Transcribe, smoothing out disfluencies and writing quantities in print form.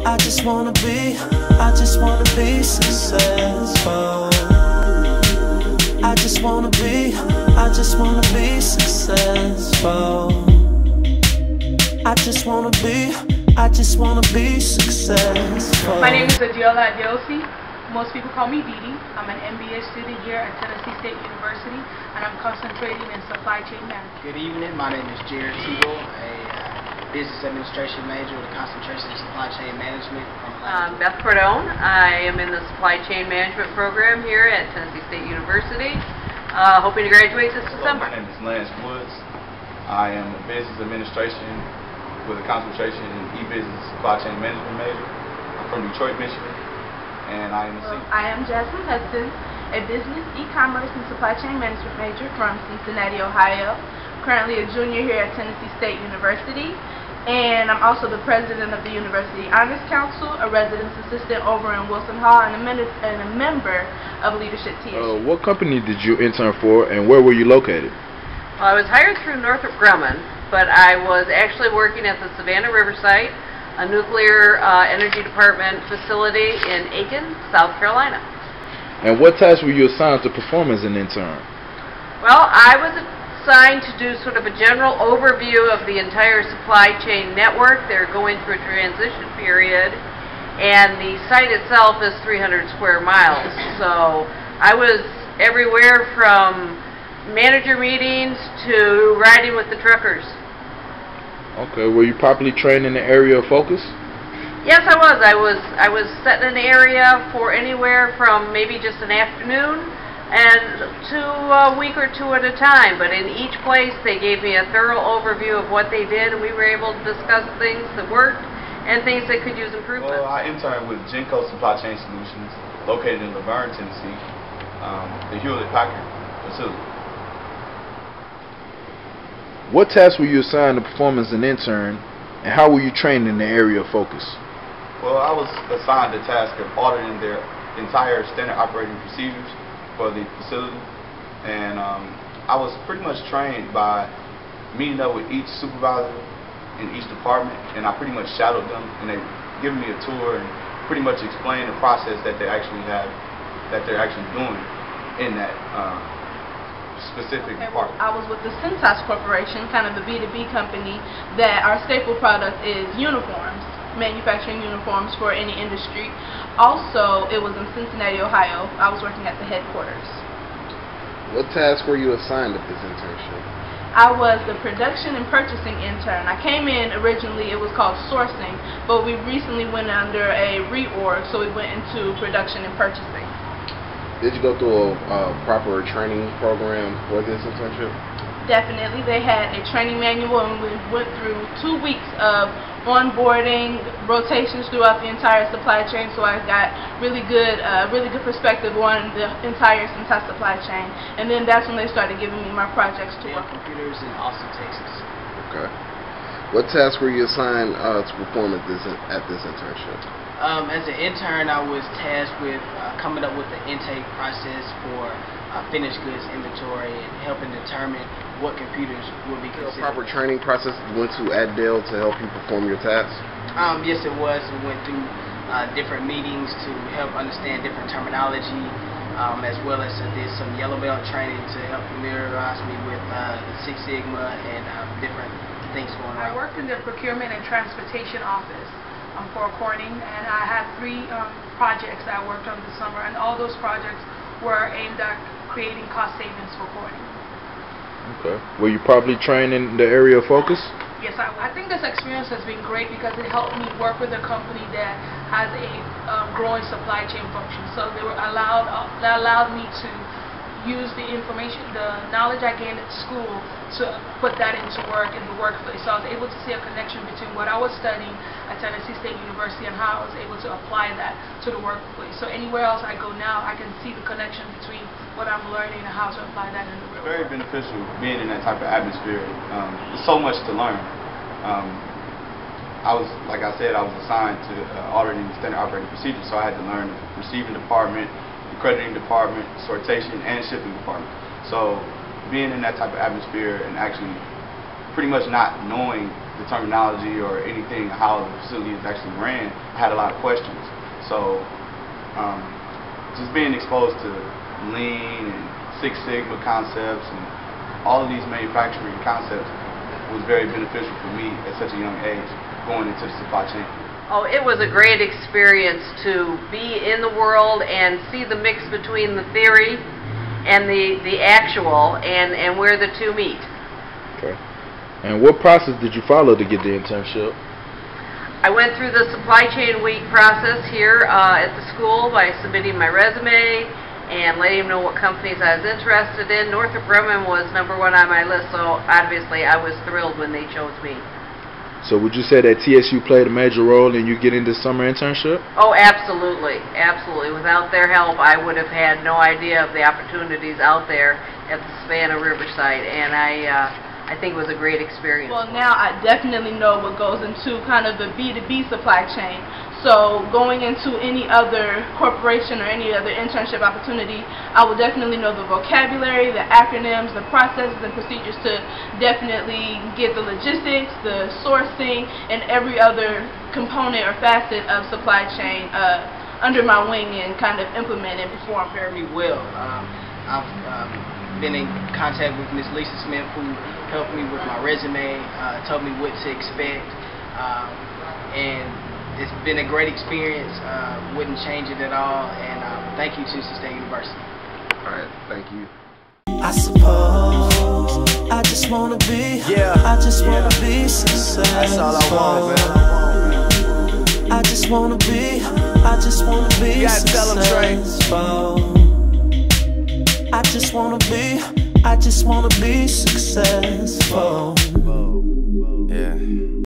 I just wanna be successful. I just wanna be successful. I just wanna be successful. My name is Adiola Adeosi. Most people call me Didi. I'm an MBA student here at Tennessee State University, and I'm concentrating in supply chain management. Good evening. My name is Jared Siegel, a business administration major with a concentration in supply chain management. I'm Beth Cordone. I am in the supply chain management program here at Tennessee State University. Hoping to graduate this December. My name is Lance Woods. I am a business administration with a concentration in e-business supply chain management major. I'm from Detroit, Michigan, and I am a senior. I am Jasmine Hudson, a business, e-commerce, and supply chain management major from Cincinnati, Ohio. Currently a junior here at Tennessee State University, and I'm also the president of the University Honors Council, a residence assistant over in Wilson Hall, and a member of Leadership TSU. What company did you intern for, and where were you located? Well, I was hired through Northrop Grumman, but I was actually working at the Savannah River site, a nuclear energy department facility in Aiken, South Carolina. And what tasks were you assigned to perform as an intern? Well, I was assigned to do sort of a general overview of the entire supply chain network. They're going through a transition period, and the site itself is 300 square miles. So I was everywhere from manager meetings to riding with the truckers. Okay, were you properly trained in the area of focus? Yes, I was. I was set in an area for anywhere from maybe just an afternoon and to a week or two at a time. But in each place, they gave me a thorough overview of what they did, and we were able to discuss things that worked and things that could use improvement. Well, I interned with Genco Supply Chain Solutions, located in Laverne, Tennessee, the Hewlett-Packard facility. What tasks were you assigned to perform as an intern, and how were you trained in the area of focus? Well, I was assigned the task of auditing their entire standard operating procedures for the facility, and I was pretty much trained by meeting up with each supervisor in each department, and I pretty much shadowed them, and they given me a tour and pretty much explained the process that they actually have, that they're actually doing in that specific department. I was with the Cintas Corporation, kind of a B2B company, that our staple product is uniforms, manufacturing uniforms for any industry. Also, it was in Cincinnati, Ohio. I was working at the headquarters. What tasks were you assigned at this internship? I was the production and purchasing intern. I came in originally, it was called sourcing, but we recently went under a reorg, so we went into production and purchasing. Did you go through a proper training program for this internship? Definitely. They had a training manual, and we went through 2 weeks of onboarding, rotations throughout the entire supply chain, so I got really good perspective on the entire Cintas supply chain. And then that's when they started giving me my projects to work on. Computers in Austin, Texas. Okay. What tasks were you assigned to perform at this internship? As an intern, I was tasked with coming up with the intake process for finished goods inventory and helping determine what computers would be considered. Proper training process went to at Dell to help you perform your tasks? Yes, it was. We went through different meetings to help understand different terminology, as well as I did some yellow belt training to help familiarize me with the Six Sigma and different things going on. I worked in the procurement and transportation office for Corning, and I had 3 projects that I worked on this summer, and all those projects were aimed at creating cost savings for Corning. Okay. Were you properly trained in the area of focus? Yes, I think this experience has been great because it helped me work with a company that has a growing supply chain function. So that allowed me to use the information, the knowledge I gained at school, to put that into work in the workplace. So I was able to see a connection between what I was studying at Tennessee State University and how I was able to apply that to the workplace. So anywhere else I go now, I can see the connection between what I'm learning and how to apply that in the real world. Very beneficial being in that type of atmosphere. There's so much to learn. Like I said, I was assigned to auditing standard operating procedures, so I had to learn the receiving department, the crediting department, sortation, and shipping department. So being in that type of atmosphere and actually pretty much not knowing the terminology or anything, how the facility is actually ran, I had a lot of questions. So just being exposed to Lean and Six Sigma concepts and all of these manufacturing concepts was very beneficial for me at such a young age going into the supply chain. Oh, it was a great experience to be in the world and see the mix between the theory and the actual and where the two meet. Okay. And what process did you follow to get the internship? I went through the supply chain week process here at the school by submitting my resume and letting them know what companies I was interested in. Northrop Grumman was #1 on my list, so obviously I was thrilled when they chose me. So would you say that TSU played a major role in you getting this summer internship? Oh, absolutely. Absolutely. Without their help, I would have had no idea of the opportunities out there at the Savannah Riverside, and I think it was a great experience. Well, now I definitely know what goes into kind of the B2B supply chain. So going into any other corporation or any other internship opportunity, I will definitely know the vocabulary, the acronyms, the processes and procedures to definitely get the logistics, the sourcing, and every other component or facet of supply chain under my wing and kind of implement and perform very well. I've been in contact with Ms. Lisa Smith, who helped me with my resume, told me what to expect, and it's been a great experience. Wouldn't change it at all, and thank you to Tennessee State University. All right, thank you. I suppose I just wanna be, I just wanna be successful. That's all I want, man. I just wanna be, I just wanna be You gotta tell 'em straight. successful. I just wanna be, I just wanna be successful. Yeah.